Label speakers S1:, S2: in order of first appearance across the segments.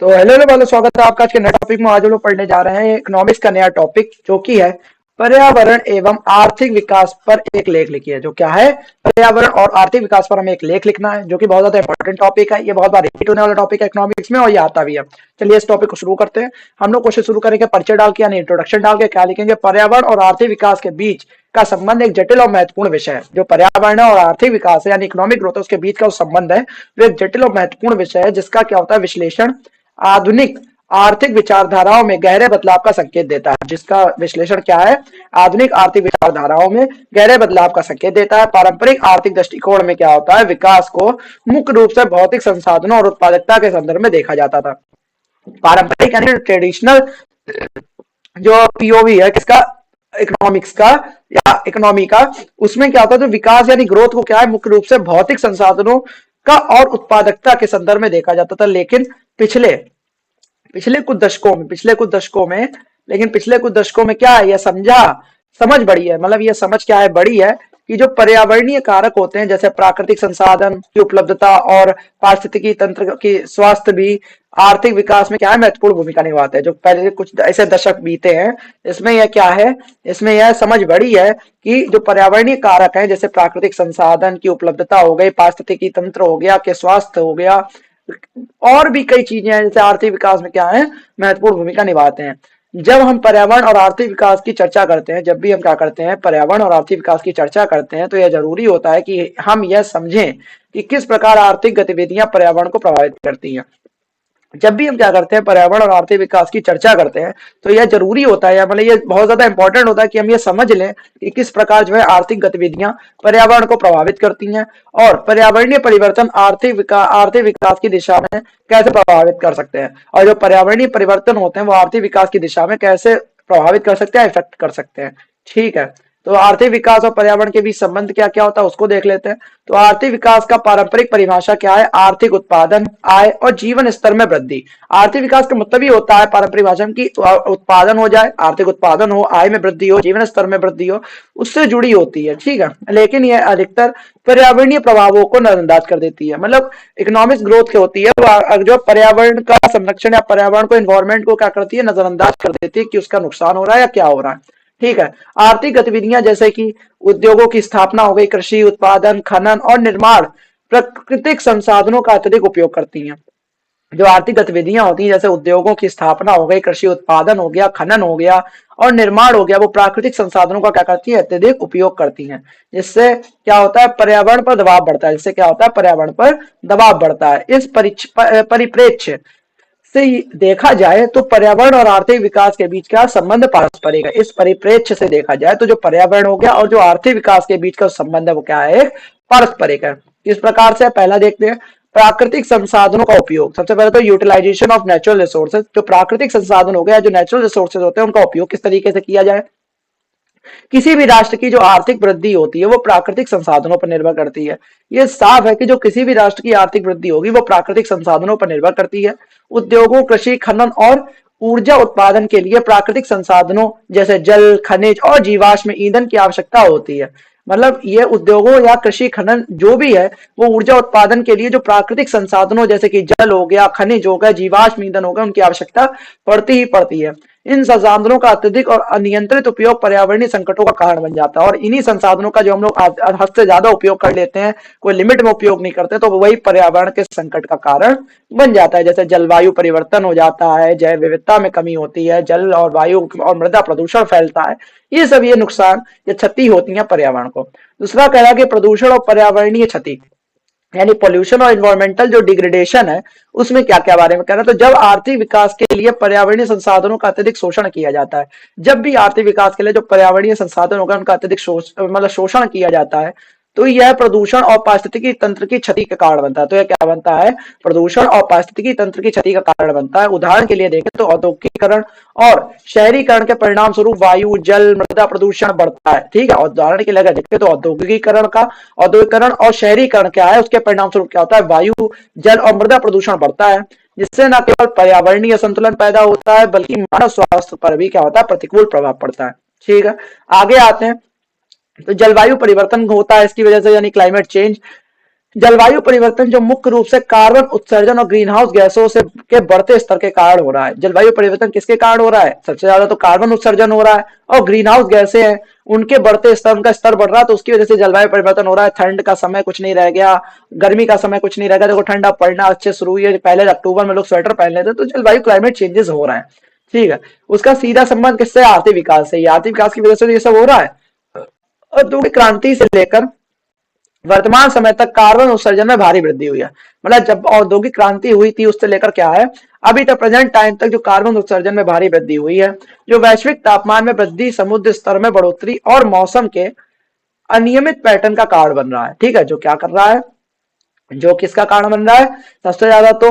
S1: तो hello hello वालों, स्वागत है आपका आज के नए टॉपिक में। आज हम लोग पढ़ने जा रहे हैं इकोनॉमिक्स का नया टॉपिक, जो कि है पर्यावरण एवं आर्थिक विकास पर एक लेख लिखिए। जो क्या है, पर्यावरण और आर्थिक विकास पर हमें एक लेख लिखना है, जो कि बहुत ज्यादा इंपॉर्टेंट टॉपिक है। ये बहुत बार रिपीट होने वाला टॉपिक है इकोनॉमिक्स में, और ये आता भी है। चलिए इस टॉपिक को शुरू करते हैं। हम लोग क्वेश्चन शुरू करेंगे परिचय डाल के, यानी इंट्रोडक्शन डाल के। क्या लिखेंगे? पर्यावरण और आर्थिक विकास के बीच का संबंध एक जटिल और महत्वपूर्ण विषय है। जो पर्यावरण है और आर्थिक विकास है, यानी इकोनॉमिक ग्रोथ है, उसके बीच का जो संबंध है वो एक जटिल और महत्वपूर्ण विषय है, जिसका क्या होता है विश्लेषण आधुनिक आर्थिक विचारधाराओं में गहरे बदलाव का संकेत देता है। जिसका विश्लेषण क्या है, आधुनिक आर्थिक विचारधाराओं में गहरे बदलाव का संकेत देता है। पारंपरिक आर्थिक दृष्टिकोण में क्या होता है, विकास को मुख्य रूप से भौतिक संसाधनों और उत्पादकता के संदर्भ में देखा जाता था। पारंपरिक यानी ट्रेडिशनल जो पीओवी है किसका, इकोनॉमिक्स का या इकोनॉमी का, उसमें क्या होता है, तो विकास यानी ग्रोथ को क्या है, मुख्य रूप से भौतिक संसाधनों का और उत्पादकता के संदर्भ में देखा जाता था। लेकिन पिछले पिछले कुछ दशकों में क्या है, यह समझ बड़ी है। मतलब यह समझ क्या है, बड़ी है कि जो पर्यावरणीय कारक होते हैं, जैसे प्राकृतिक संसाधन की उपलब्धता और पारिस्थितिकी तंत्र की स्वास्थ्य भी आर्थिक विकास में क्या है, महत्वपूर्ण भूमिका निभाते हैं। जो पहले कुछ ऐसे दशक बीते हैं, इसमें यह क्या है, इसमें यह समझ बड़ी है कि जो पर्यावरणीय कारक है, जैसे प्राकृतिक संसाधन की उपलब्धता हो गई, पारिस्थितिकी तंत्र हो गया, के स्वास्थ्य हो गया, और भी कई चीजें हैं, जैसे आर्थिक विकास में क्या है, महत्वपूर्ण भूमिका निभाते हैं। जब हम पर्यावरण और आर्थिक विकास की चर्चा करते हैं, जब भी हम क्या करते हैं, पर्यावरण और आर्थिक विकास की चर्चा करते हैं, तो यह जरूरी होता है कि हम यह समझें कि किस प्रकार आर्थिक गतिविधियां पर्यावरण को प्रभावित करती हैं। जब भी हम क्या करते हैं, पर्यावरण और आर्थिक विकास की चर्चा करते हैं, तो यह जरूरी होता है, या मतलब ये बहुत ज्यादा इंपॉर्टेंट होता है कि हम ये समझ लें कि किस प्रकार जो है आर्थिक गतिविधियां पर्यावरण को प्रभावित करती हैं, और पर्यावरणीय परिवर्तन आर्थिक विकास की दिशा में कैसे प्रभावित कर सकते हैं, और जो पर्यावरणीय परिवर्तन होते हैं वो आर्थिक विकास की दिशा में कैसे प्रभावित कर सकते हैं, इफेक्ट कर सकते हैं। ठीक है, तो आर्थिक विकास और पर्यावरण के बीच संबंध क्या क्या होता है उसको देख लेते हैं। तो आर्थिक विकास का पारंपरिक परिभाषा क्या है, आर्थिक उत्पादन, आय और जीवन स्तर में वृद्धि। आर्थिक विकास का मतलब ही होता है पारंपरिक भाषा में कि उत्पादन हो जाए, आर्थिक उत्पादन हो, आय में वृद्धि हो, जीवन स्तर में वृद्धि हो, उससे जुड़ी होती है। ठीक है, लेकिन यह अधिकतर पर्यावरणीय प्रभावों को नजरअंदाज कर देती है। मतलब इकोनॉमिक ग्रोथ क्या होती है, वो जो पर्यावरण का संरक्षण या पर्यावरण को, इन्वायरमेंट को क्या करती है, नजरअंदाज कर देती है कि उसका नुकसान हो रहा है या क्या हो रहा है। ठीक है, आर्थिक गतिविधियां जैसे कि उद्योगों की स्थापना हो गई, कृषि उत्पादन, खनन और निर्माण प्राकृतिक संसाधनों का अत्यधिक उपयोग करती हैं। जो आर्थिक गतिविधियां होती हैं, जैसे उद्योगों की स्थापना हो गई, कृषि उत्पादन हो गया, खनन हो गया और निर्माण हो गया, वो प्राकृतिक संसाधनों का क्या करती है, अत्यधिक उपयोग करती हैं। जिससे क्या होता है, पर्यावरण पर दबाव बढ़ता है। जिससे क्या होता है, पर्यावरण पर दबाव बढ़ता है। इस परिप्रेक्ष्य से देखा जाए तो पर्यावरण और आर्थिक विकास के बीच का संबंध पारस्परिक है। इस परिप्रेक्ष्य से देखा जाए तो जो पर्यावरण हो गया और जो आर्थिक विकास के बीच का संबंध है वो क्या है, पारस्परिक है। किस प्रकार से, पहला देखते हैं प्राकृतिक संसाधनों का उपयोग। सबसे पहले तो यूटिलाइजेशन ऑफ नेचुरल रिसोर्सेज। जो प्राकृतिक संसाधन हो गया, जो नेचुरल रिसोर्सेज होते हैं, उनका उपयोग किस तरीके से किया जाए। किसी भी राष्ट्र की जो आर्थिक वृद्धि होती है वो प्राकृतिक संसाधनों पर निर्भर करती है। ये साफ है कि जो किसी भी राष्ट्र की आर्थिक वृद्धि होगी वो प्राकृतिक संसाधनों पर निर्भर करती है। उद्योगों, कृषि, खनन और ऊर्जा उत्पादन के लिए प्राकृतिक संसाधनों जैसे जल, खनिज और जीवाश्म ईंधन की आवश्यकता होती है। मतलब ये उद्योगों या कृषि खनन जो भी है, वो ऊर्जा उत्पादन के लिए जो प्राकृतिक संसाधनों जैसे कि जल हो गया, खनिज हो गया, जीवाश्म ईंधन हो गया, उनकी आवश्यकता पड़ती ही पड़ती है। इन संसाधनों का अत्यधिक और अनियंत्रित उपयोग पर्यावरणीय संकटों का कारण बन जाता है। और इन्हीं संसाधनों का जो हम लोग हद से ज्यादा उपयोग कर लेते हैं, कोई लिमिट में उपयोग नहीं करते, तो वही पर्यावरण के संकट का कारण बन जाता है। जैसे जलवायु परिवर्तन हो जाता है, जैव विविधता में कमी होती है, जल और वायु और मृदा प्रदूषण फैलता है। ये सब ये नुकसान या क्षति होती है पर्यावरण को। दूसरा कह रहा है कि प्रदूषण और पर्यावरणीय क्षति, यानी पोल्यूशन और इन्वायरमेंटल जो डिग्रेडेशन है, उसमें क्या क्या बारे में कह रहा है। तो जब आर्थिक विकास के लिए पर्यावरणीय संसाधनों का अत्यधिक शोषण किया जाता है, जब भी आर्थिक विकास के लिए जो पर्यावरणीय संसाधन होगा उनका अत्यधिक शोषण किया जाता है, तो यह प्रदूषण और पारिस्थितिकी तंत्र की क्षति का कारण बनता है। तो यह क्या बनता है, प्रदूषण और पारिस्थितिकी तंत्र की क्षति का कारण बनता है। उदाहरण के लिए देखें तो औद्योगिकरण और शहरीकरण के परिणाम स्वरूप वायु, जल, मृदा प्रदूषण बढ़ता है। ठीक है, उदाहरण के लिए अगर देखें तो औद्योगिकरण और शहरीकरण क्या है, उसके परिणाम स्वरूप क्या होता है, वायु, जल और मृदा प्रदूषण बढ़ता है। जिससे न केवल पर्यावरणीय संतुलन पैदा होता है, बल्कि मानव स्वास्थ्य पर भी क्या होता है, प्रतिकूल प्रभाव पड़ता है। ठीक है, आगे आते हैं। तो जलवायु परिवर्तन होता है इसकी वजह से, यानी क्लाइमेट चेंज। जलवायु परिवर्तन जो मुख्य रूप से कार्बन उत्सर्जन और ग्रीन हाउस गैसों से के बढ़ते स्तर के कारण हो रहा है। जलवायु परिवर्तन किसके कारण हो रहा है? सबसे ज्यादा तो कार्बन उत्सर्जन हो रहा है और ग्रीन हाउस गैसें हैं, उनके बढ़ते स्तर, उनका स्तर बढ़ रहा है, तो उसकी वजह से जलवायु परिवर्तन हो रहा है। ठंड का समय कुछ नहीं रह गया, गर्मी का समय कुछ नहीं रह गया। देखो ठंडा पड़ना अच्छे शुरू हुई है, पहले अक्टूबर में लोग स्वेटर पहन लेते, तो जलवायु क्लाइमेट चेंजेस हो रहा है। ठीक है, उसका सीधा संबंध किससे? आर्थिक विकास से। आर्थिक विकास की वजह से ये सब हो रहा है। औद्योगिक क्रांति से लेकर वर्तमान समय तक कार्बन उत्सर्जन में भारी वृद्धि हुई है। मतलब जब औद्योगिक क्रांति हुई थी उससे लेकर क्या है, अभी तक प्रेजेंट टाइम तक जो कार्बन उत्सर्जन में भारी वृद्धि हुई है, जो वैश्विक तापमान में वृद्धि, समुद्र स्तर में बढ़ोतरी और मौसम के अनियमित पैटर्न का कारण बन रहा है। ठीक है, जो क्या कर रहा है, जो किसका कारण बन रहा है? सबसे ज्यादा तो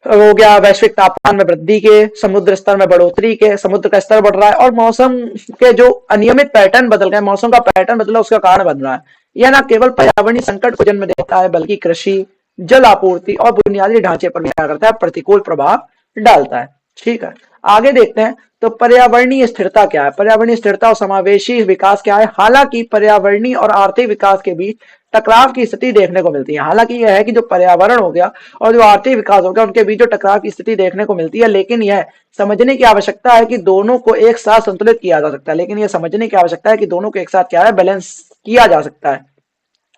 S1: हो गया वैश्विक तापमान में वृद्धि के, समुद्र स्तर में बढ़ोतरी के, समुद्र का स्तर बढ़ रहा है और मौसम के जो अनियमित पैटर्न बदल गए, मौसम का पैटर्न बदला, उसका कारण बन रहा है। यह न केवल पर्यावरणीय संकट को जन्म देता है बल्कि कृषि, जल आपूर्ति और बुनियादी ढांचे पर भी क्या करता है? प्रतिकूल प्रभाव डालता है। ठीक है, आगे देखते हैं तो पर्यावरणीय स्थिरता क्या है? पर्यावरणीय स्थिरता और समावेशी विकास क्या है? हालांकि पर्यावरणीय और आर्थिक विकास के बीच टकराव की स्थिति देखने को मिलती है। हालांकि यह है कि जो पर्यावरण हो गया और जो आर्थिक विकास हो गया, उनके बीच जो टकराव की स्थिति देखने को मिलती है, लेकिन यह समझने की आवश्यकता है कि दोनों को एक साथ संतुलित किया जा सकता है। लेकिन यह समझने की आवश्यकता है कि दोनों को एक साथ क्या है? बैलेंस किया जा सकता है।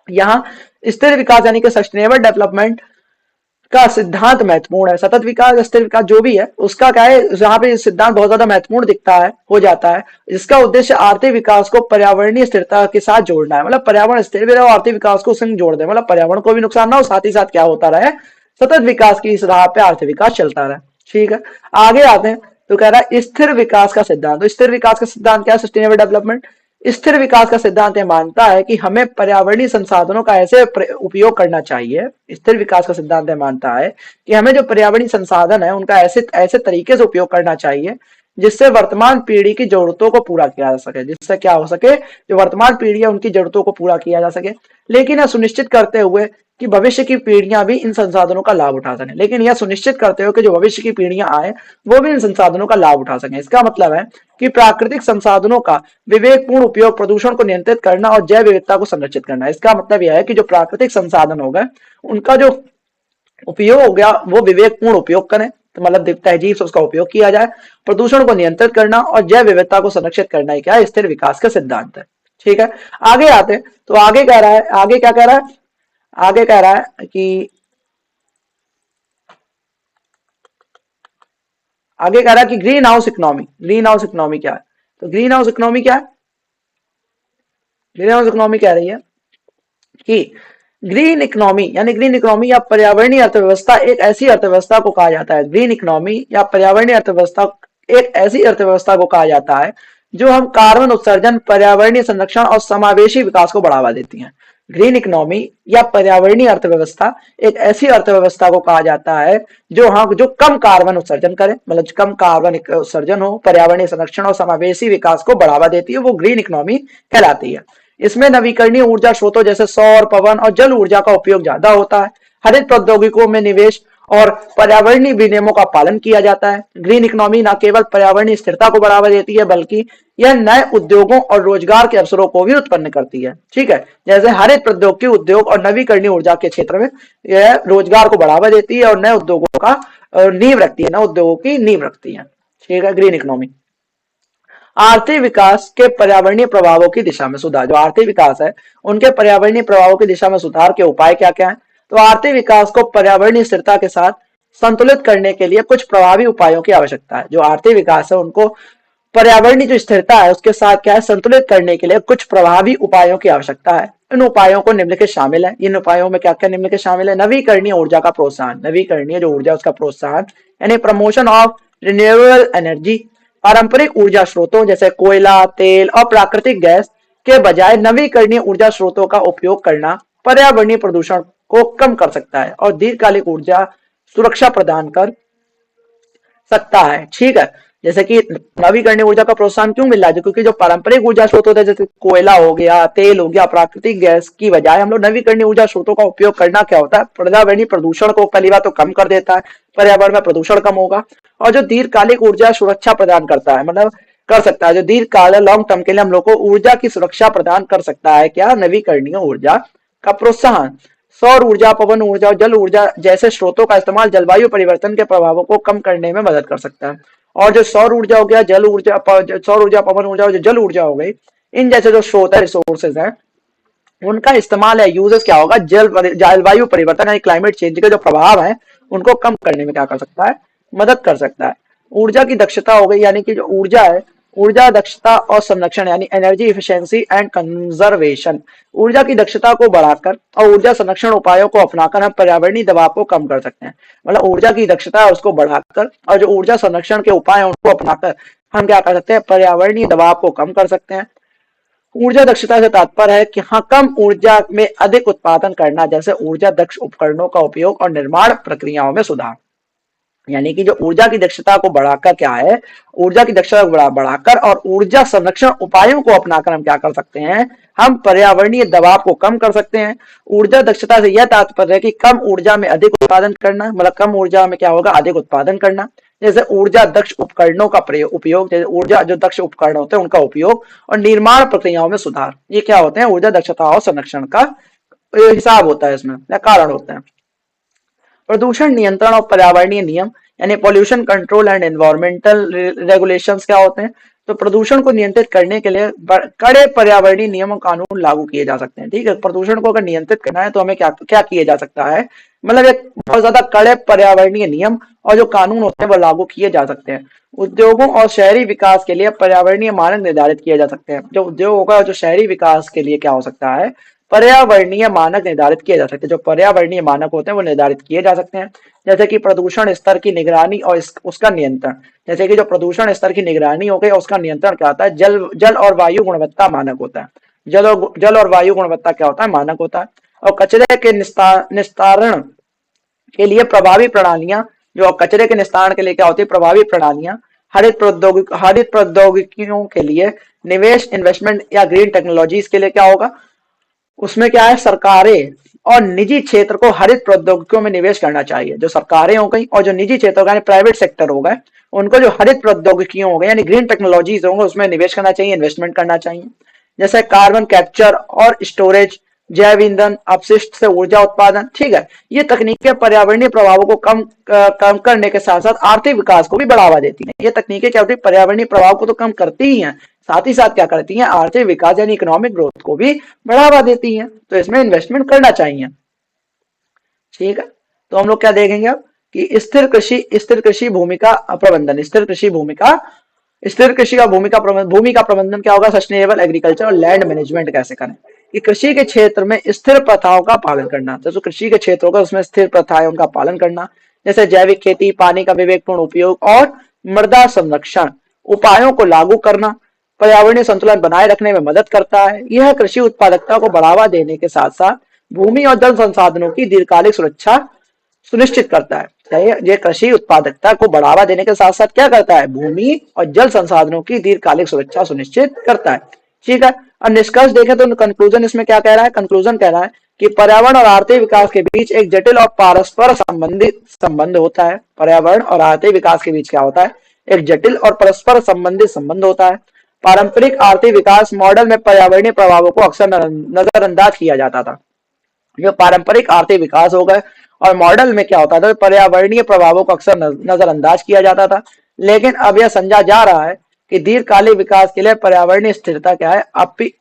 S1: यहाँ स्थिर विकास यानी कि सस्टेनेबल डेवलपमेंट का सिद्धांत महत्वपूर्ण है। सतत विकास, स्थिर विकास जो भी है, उसका क्या है, यहाँ पे सिद्धांत बहुत ज्यादा महत्वपूर्ण दिखता है, हो जाता है। इसका उद्देश्य आर्थिक विकास को पर्यावरणीय स्थिरता के साथ जोड़ना है। मतलब पर्यावरण स्थिर भी रहे और आर्थिक विकास को उसमें जोड़ दे, मतलब पर्यावरण को भी नुकसान ना हो, साथ ही साथ क्या होता रहे, सतत विकास की इस राह पे आर्थिक विकास चलता रहे। ठीक है, आगे आते हैं तो कह रहा है स्थिर विकास का सिद्धांत। तो स्थिर विकास का सिद्धांत क्या है? Sustainable development. स्थिर विकास का सिद्धांत यह मानता है कि हमें पर्यावरणीय संसाधनों का ऐसे उपयोग करना चाहिए। स्थिर विकास का सिद्धांत यह मानता है कि हमें जो पर्यावरणीय संसाधन है उनका ऐसे ऐसे तरीके से उपयोग करना चाहिए जिससे वर्तमान पीढ़ी की जरूरतों को पूरा किया जा सके, जिससे क्या हो सके, जो वर्तमान पीढ़ी है उनकी जरूरतों को पूरा किया जा सके, लेकिन यह सुनिश्चित करते हुए कि भविष्य की पीढ़ियां भी इन संसाधनों का लाभ उठा सकें। लेकिन यह सुनिश्चित करते हुए कि जो भविष्य की पीढ़ियां आए वो भी इन संसाधनों का लाभ उठा सकें। इसका मतलब है कि प्राकृतिक संसाधनों का विवेकपूर्ण उपयोग, प्रदूषण को नियंत्रित करना और जैव विविधता को संरक्षित करना। इसका मतलब यह है कि जो प्राकृतिक संसाधन हो गए उनका जो उपयोग हो गया वो विवेकपूर्ण उपयोग करें, तो मतलब तहजीब से उसका उपयोग किया जाए, प्रदूषण को नियंत्रित करना और जैव विविधता को संरक्षित करना ही क्या है? स्थिर विकास का सिद्धांत है। ठीक है, आगे आते हैं तो आगे कह रहा है, आगे क्या कह रहा है? आगे कह रहा है कि आगे कह रहा है कि green house economy. Green house economy क्या है? तो ग्रीन हाउस इकोनॉमी क्या है? ग्रीन हाउस इकोनॉमी कह रही है कि ग्रीन इकोनॉमी यानी ग्रीन इकोनॉमी या पर्यावरणीय अर्थव्यवस्था एक ऐसी अर्थव्यवस्था को कहा जाता है। ग्रीन इकोनॉमी या पर्यावरणीय अर्थव्यवस्था एक ऐसी अर्थव्यवस्था को कहा जाता है जो हम कार्बन उत्सर्जन, पर्यावरणीय संरक्षण और समावेशी विकास को बढ़ावा देती है। ग्रीन इकोनॉमी या पर्यावरणीय अर्थव्यवस्था एक ऐसी अर्थव्यवस्था को कहा जाता है जो कम कार्बन उत्सर्जन करे, मतलब कम कार्बन उत्सर्जन हो, पर्यावरणीय संरक्षण और समावेशी विकास को बढ़ावा देती है, वो ग्रीन इकोनॉमी कहलाती है। इसमें नवीकरणीय ऊर्जा स्रोतों जैसे सौर, पवन और जल ऊर्जा का उपयोग ज्यादा होता है। हरित प्रौद्योगिकियों में निवेश और पर्यावरणीय विनियमों का पालन किया जाता है। ग्रीन इकोनॉमी न केवल पर्यावरणीय स्थिरता को बढ़ावा देती है बल्कि यह नए उद्योगों और रोजगार के अवसरों को भी उत्पन्न करती है। ठीक है, जैसे हरित प्रौद्योगिकी उद्योग और नवीकरणीय ऊर्जा के क्षेत्र में यह रोजगार को बढ़ावा देती है और नए उद्योगों का नींव रखती है, नए उद्योगों की नींव रखती है। ठीक है, ग्रीन इकोनॉमी। आर्थिक विकास के पर्यावरणीय प्रभावों की दिशा में सुधार। जो आर्थिक विकास है उनके पर्यावरणीय प्रभावों की दिशा में सुधार के उपाय क्या क्या है? तो आर्थिक विकास को पर्यावरणीय स्थिरता के साथ संतुलित करने के लिए कुछ प्रभावी उपायों की आवश्यकता है। जो आर्थिक विकास है उनको पर्यावरणीय जो स्थिरता है उसके साथ क्या है, संतुलित करने के लिए कुछ प्रभावी उपायों की आवश्यकता है। इन उपायों को निम्नलिखित शामिल है। इन उपायों में क्या क्या निम्नलिखित शामिल है? नवीकरणीय ऊर्जा का प्रोत्साहन। नवीकरणीय जो ऊर्जा उसका प्रोत्साहन यानी प्रमोशन ऑफ रिन्यूएबल एनर्जी। पारंपरिक ऊर्जा स्रोतों जैसे कोयला, तेल और प्राकृतिक गैस के बजाय नवीकरणीय ऊर्जा स्रोतों का उपयोग करना पर्यावरणीय प्रदूषण को कम कर सकता है और दीर्घकालिक ऊर्जा सुरक्षा प्रदान कर सकता है। ठीक है, जैसे कि नवीकरणीय ऊर्जा का प्रोत्साहन क्यों मिल रहा है? क्योंकि जो पारंपरिक ऊर्जा स्रोत होते हैं जैसे कोयला हो गया, तेल हो गया, प्राकृतिक गैस की बजाय हम लोग नवीकरणीय ऊर्जा स्रोतों का उपयोग करना क्या होता है, पर्यावरणीय प्रदूषण को पहली बात तो कम कर देता है, पर्यावरण में प्रदूषण कम होगा और जो दीर्घकालिक ऊर्जा सुरक्षा प्रदान करता है, मतलब कर सकता है, जो दीर्घकाल लॉन्ग टर्म के लिए हम लोग को ऊर्जा की सुरक्षा प्रदान कर सकता है क्या? नवीकरणीय ऊर्जा का प्रोत्साहन। सौर ऊर्जा, पवन ऊर्जा और जल ऊर्जा जैसे स्रोतों का इस्तेमाल जलवायु परिवर्तन के प्रभावों को कम करने में मदद कर सकता है। और जो सौर ऊर्जा हो गया, जल ऊर्जा, सौर ऊर्जा, पवन ऊर्जा और जो जल ऊर्जा हो गई, इन जैसे जो स्रोत है, रिसोर्सेज है, उनका इस्तेमाल है, यूजेस क्या होगा, जलवायु परिवर्तन यानी क्लाइमेट चेंज के जो प्रभाव है उनको कम करने में क्या कर सकता है, मदद कर सकता है। ऊर्जा की दक्षता हो गई, यानी कि जो ऊर्जा है, ऊर्जा दक्षता और संरक्षण यानी एनर्जी इफिशिएंसी एंड कंजर्वेशन। ऊर्जा की दक्षता को बढ़ाकर और ऊर्जा संरक्षण उपायों को अपनाकर हम पर्यावरणीय दबाव को कम कर सकते हैं। मतलब ऊर्जा की दक्षता है उसको बढ़ाकर और जो ऊर्जा संरक्षण के उपाय हैं उनको अपनाकर हम क्या कर सकते हैं, पर्यावरणीय दबाव को कम कर सकते हैं। ऊर्जा दक्षता से तात्पर्य है कि हाँ, कम ऊर्जा में अधिक उत्पादन करना, जैसे ऊर्जा दक्ष उपकरणों का उपयोग और निर्माण प्रक्रियाओं में सुधार। यानी कि जो ऊर्जा की दक्षता को बढ़ाकर क्या है, ऊर्जा की दक्षता को बढ़ाकर और ऊर्जा संरक्षण उपायों को अपनाकर हम क्या कर सकते हैं, हम पर्यावरणीय दबाव को कम कर सकते हैं। ऊर्जा दक्षता से यह तात्पर्य है कि कम ऊर्जा में अधिक उत्पादन करना, मतलब कम ऊर्जा में क्या होगा, अधिक उत्पादन करना। जैसे ऊर्जा दक्ष उपकरणों का उपयोग, जैसे ऊर्जा जो दक्ष उपकरण होते हैं उनका उपयोग और निर्माण प्रक्रियाओं में सुधार, ये क्या होते हैं, ऊर्जा दक्षता और संरक्षण का हिसाब होता है, इसमें या कारण होता है। प्रदूषण नियंत्रण और पर्यावरणीय नियम यानी pollution control and environmental regulations क्या होते हैं, तो प्रदूषण को नियंत्रित करने के लिए कड़े पर्यावरणीय नियम और कानून लागू किए जा सकते हैं। ठीक है, प्रदूषण को अगर नियंत्रित करना है तो हमें क्या क्या किया जा सकता है, मतलब एक बहुत ज्यादा कड़े पर्यावरणीय नियम और जो कानून होते हैं वो लागू किए जा सकते हैं। उद्योगों और शहरी विकास के लिए पर्यावरणीय मानक निर्धारित किए जा सकते हैं। जो उद्योग होगा, जो शहरी विकास के लिए क्या हो सकता है, पर्यावरणीय मानक निर्धारित किए जा सकते हैं। जो पर्यावरणीय मानक होते हैं वो निर्धारित किए जा सकते हैं, जैसे कि प्रदूषण स्तर की निगरानी और उसका नियंत्रण। जैसे कि जो प्रदूषण स्तर की निगरानी हो गई और उसका नियंत्रण क्या होता है, जल और वायु गुणवत्ता मानक होता है। जल और वायु गुणवत्ता क्या होता है, मानक होता है। और कचरे के निस्तारण के लिए प्रभावी प्रणालियां, जो कचरे के निस्तारण के लिए क्या होती है, प्रभावी प्रणालियां। हरित प्रौद्योगिकियों के लिए निवेश, इन्वेस्टमेंट या ग्रीन टेक्नोलॉजीज के लिए क्या होगा, उसमें क्या है, सरकारें और निजी क्षेत्र को हरित प्रौद्योगिकियों में निवेश करना चाहिए। जो सरकारें हो गई और जो निजी क्षेत्र हो गए, प्राइवेट सेक्टर हो गए, उनको जो हरित प्रौद्योगिकियों हो गए यानी ग्रीन टेक्नोलॉजीज होंगे उसमें निवेश करना चाहिए, इन्वेस्टमेंट करना चाहिए। जैसे कार्बन कैप्चर और स्टोरेज, जैव ईंधन, अपशिष्ट से ऊर्जा उत्पादन। ठीक है, ये तकनीकें पर्यावरणीय प्रभावों को कम करने के साथ साथ आर्थिक विकास को भी बढ़ावा देती हैं। ये तकनीकें क्या होती है, पर्यावरणीय प्रभाव को तो कम करती ही हैं, साथ ही साथ क्या करती हैं, आर्थिक विकास यानी इकोनॉमिक ग्रोथ को भी बढ़ावा देती हैं। तो इसमें इन्वेस्टमेंट करना चाहिए। ठीक है, तो हम लोग क्या देखेंगे अब कि स्थिर कृषि भूमिका प्रबंधन, स्थिर कृषि का भूमि का प्रबंधन क्या होगा, सस्टेनेबल एग्रीकल्चर और लैंड मैनेजमेंट कैसे करें, कि कृषि के क्षेत्र में स्थिर प्रथाओं का पालन करना। तो कृषि के क्षेत्र होगा उसमें स्थिर प्रथाएं उनका पालन करना, जैसे जैविक खेती, पानी का विवेकपूर्ण उपयोग और मृदा संरक्षण उपायों को लागू करना पर्यावरणीय संतुलन बनाए रखने में मदद करता है। यह कृषि उत्पादकता को बढ़ावा देने के साथ साथ भूमि और जल संसाधनों की दीर्घकालिक सुरक्षा सुनिश्चित करता है। ये कृषि उत्पादकता को बढ़ावा देने के साथ साथ क्या करता है, भूमि और जल संसाधनों की दीर्घकालिक सुरक्षा सुनिश्चित करता है। ठीक है, अब निष्कर्ष देखें तो कंक्लूजन इसमें क्या कह रहा है, कंक्लूजन कह रहा है कि पर्यावरण और आर्थिक विकास के बीच एक जटिल और परस्पर संबंधित संबंध होता है। पर्यावरण और आर्थिक विकास के बीच क्या होता है, एक जटिल और परस्पर संबंधित संबंध होता है। पारंपरिक आर्थिक विकास मॉडल में पर्यावरणीय प्रभावों को अक्सर नजरअंदाज किया जाता था। जो पारंपरिक आर्थिक विकास हो गए और मॉडल में क्या होता था, पर्यावरणीय प्रभावों को अक्सर नजरअंदाज किया जाता था। लेकिन अब यह समझा जा रहा है कि दीर्घकालिक विकास के लिए पर्यावरणीय स्थिरता क्या है,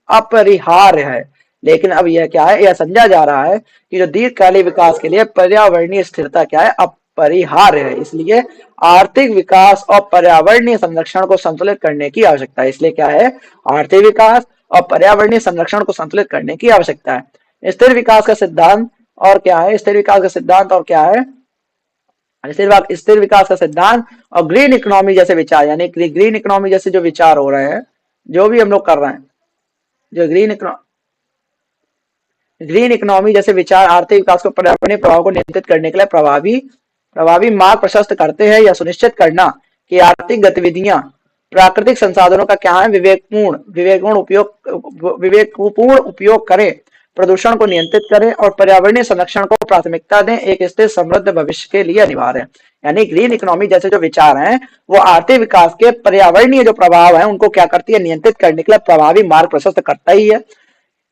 S1: अपरिहार्य है। लेकिन अब यह क्या है, यह समझा जा रहा है कि जो दीर्घकालिक विकास के लिए पर्यावरणीय स्थिरता क्या है, अपरिहार्य है। इसलिए आर्थिक विकास और पर्यावरणीय संरक्षण को संतुलित करने की आवश्यकता है। इसलिए क्या है, आर्थिक विकास और पर्यावरणीय संरक्षण को संतुलित करने की आवश्यकता है। स्थिर विकास का सिद्धांत और क्या है, स्थिर विकास का सिद्धांत और क्या है, स्थिर विकास का सिद्धांत और ग्रीन इकोनॉमी जैसे विचार, यानी ग्रीन इकोनॉमी जैसे जो विचार हो रहे हैं, जो भी हम लोग कर रहे हैं, जो ग्रीन इकोनॉमी जैसे विचार आर्थिक विकास को पर्यावरणीय प्रभाव को नियंत्रित करने के लिए प्रभावी मार्ग प्रशस्त करते हैं। यह सुनिश्चित करना कि आर्थिक गतिविधियां प्राकृतिक संसाधनों का क्या है, विवेकपूर्ण उपयोग करें, प्रदूषण को नियंत्रित करें और पर्यावरणीय संरक्षण को प्राथमिकता दें, एक स्थिर समृद्ध भविष्य के लिए अनिवार्य है। यानी ग्रीन इकोनॉमी जैसे जो विचार हैं वो आर्थिक विकास के पर्यावरणीय जो प्रभाव है उनको क्या करती है, नियंत्रित करने के लिए प्रभावी मार्ग प्रशस्त करता ही है।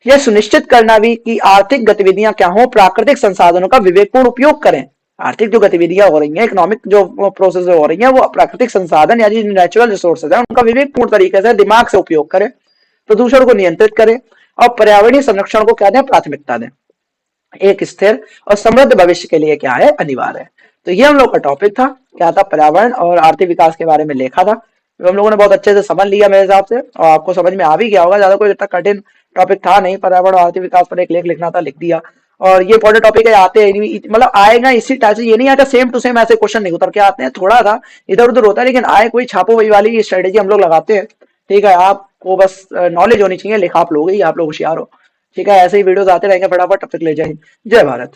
S1: यह सुनिश्चित करना भी कि आर्थिक गतिविधियां क्या हो, प्राकृतिक संसाधनों का विवेकपूर्ण उपयोग करें। आर्थिक जो गतिविधियां हो रही हैं, इकोनॉमिक जो प्रोसेस हो रही हैं, वो प्राकृतिक संसाधन या जो नेचुरल रिसोर्सेज है उनका विवेकपूर्ण तरीके से दिमाग से उपयोग करें, प्रदूषण को नियंत्रित करें और पर्यावरणीय संरक्षण को क्या दें, प्राथमिकता दें। एक स्थिर और समृद्ध भविष्य के लिए क्या है, अनिवार्य है। तो ये हम लोग का टॉपिक था, क्या था, पर्यावरण और आर्थिक विकास के बारे में लिखा था। तो हम लोगों ने बहुत अच्छे से समझ लिया मेरे हिसाब से, और आपको समझ में आ भी गया होगा, ज्यादा कोई इतना कठिन टॉपिक था नहीं। पर्यावरण और आर्थिक विकास पर एक लेख लिखना था, लिख दिया। और ये इंपॉर्टेंट टॉपिक है, आते हैं मतलब आएगा इसी टाइप से, ये नहीं आता सेम टू सेम ऐसे क्वेश्चन नहीं उतर के आते हैं, थोड़ा सा इधर उधर होता है, लेकिन आए कोई छापो वही वाली स्ट्रेटेजी हम लोग लगाते हैं। ठीक है, आपको बस नॉलेज होनी चाहिए, लिखा आप लोग ही, आप लोग होशियार हो। ठीक है, ऐसे ही वीडियोस आते रहेंगे फटाफट, तब तक ले जाए। जय भारत।